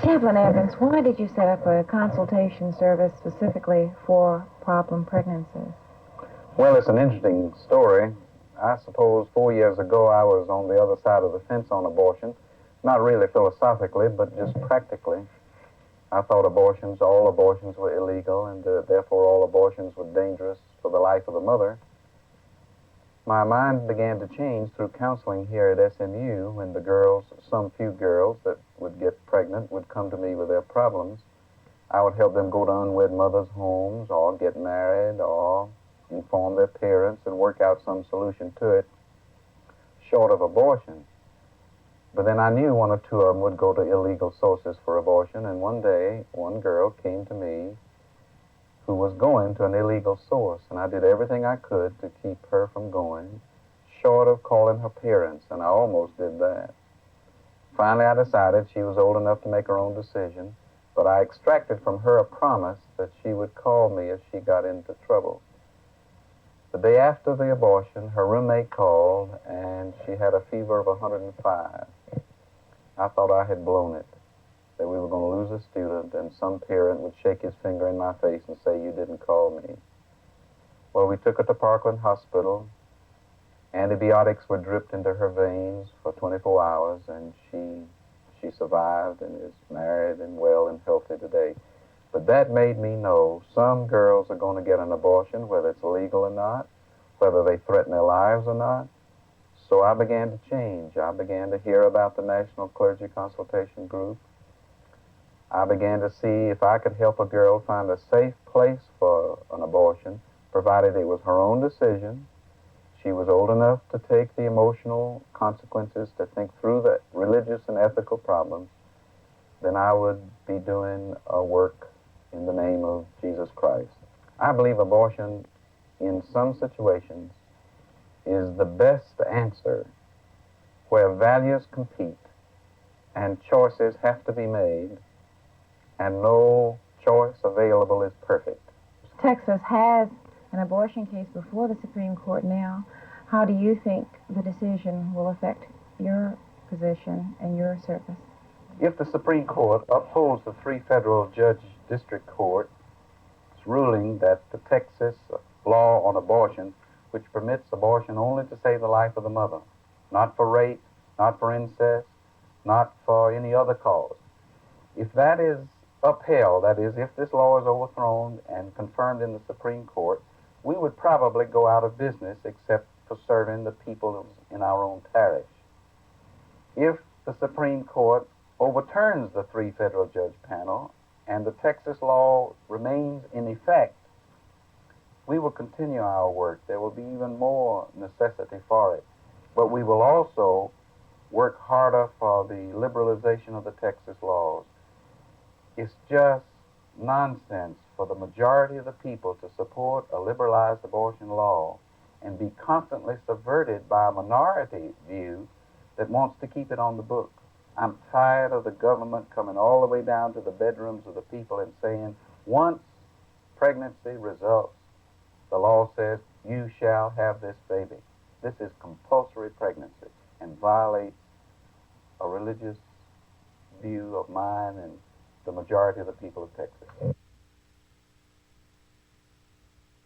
Chaplain Evans, why did you set up a consultation service specifically for problem pregnancies? Well, it's an interesting story. I suppose 4 years ago I was on the other side of the fence on abortion, not really philosophically, but just practically. I thought all abortions were illegal, and therefore all abortions were dangerous for the life of the mother. My mind began to change through counseling here at SMU when some few girls that would get pregnant would come to me with their problems. I would help them go to unwed mothers' homes or get married or inform their parents and work out some solution to it, short of abortion. But then I knew one or two of them would go to illegal sources for abortion, and one day, one girl came to me who was going to an illegal source, and I did everything I could to keep her from going, short of calling her parents, and I almost did that. Finally, I decided she was old enough to make her own decision, but I extracted from her a promise that she would call me if she got into trouble. The day after the abortion, her roommate called, and she had a fever of 105. I thought I had blown it, that we were going to lose a student, and some parent would shake his finger in my face and say, "You didn't call me." Well, we took her to Parkland Hospital. Antibiotics were dripped into her veins for 24 hours, and she survived and is married and well and healthy today. But that made me know some girls are going to get an abortion, whether it's legal or not, whether they threaten their lives or not. So I began to change. I began to hear about the National Clergy Consultation Group. I began to see if I could help a girl find a safe place for an abortion, provided it was her own decision. She was old enough to take the emotional consequences, to think through the religious and ethical problems. Then I would be doing a work in the name of Jesus Christ. I believe abortion, in some situations, is the best answer where values compete and choices have to be made, and no choice available is perfect. Texas has an abortion case before the Supreme Court now. How do you think the decision will affect your position and your service? If the Supreme Court upholds the 3 federal judge district court's ruling that the Texas law on abortion, which permits abortion only to save the life of the mother, not for rape, not for incest, not for any other cause, if that is upheld, that is, if this law is overthrown and confirmed in the Supreme Court, we would probably go out of business except for serving the people in our own parish. If the Supreme Court overturns the 3 federal judge panel and the Texas law remains in effect, we will continue our work. There will be even more necessity for it. But we will also work harder for the liberalization of the Texas laws. It's just nonsense for the majority of the people to support a liberalized abortion law and be constantly subverted by a minority view that wants to keep it on the book. I'm tired of the government coming all the way down to the bedrooms of the people and saying, once pregnancy results, the law says, you shall have this baby. This is compulsory pregnancy and violates a religious view of mine and the majority of the people of Texas.